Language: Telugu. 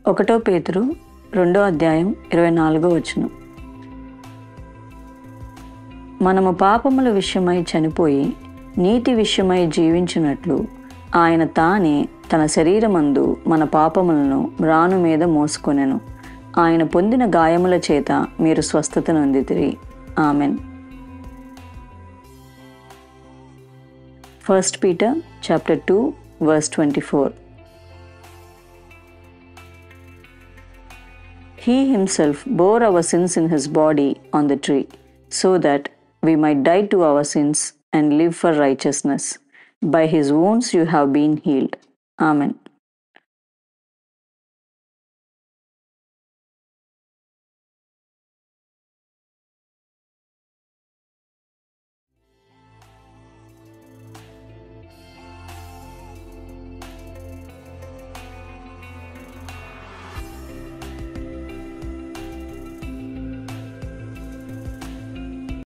1 పేతురు 2వ అధ్యాయం 24వ వచనం. మనము పాపముల విషయమై చనిపోయి నీతి విషయమై జీవించినట్లు ఆయన తానే తన శరీరమందు మన పాపములను మ్రాను మీద మోసుకొనెను. ఆయన పొందిన గాయముల చేత మీరు స్వస్థత నొందితిరి. Amen. 1 Peter chapter 2 verse 24. He himself bore our sins in his body on the tree, so that we might die to our sins and live for righteousness. By his wounds you have been healed. Amen.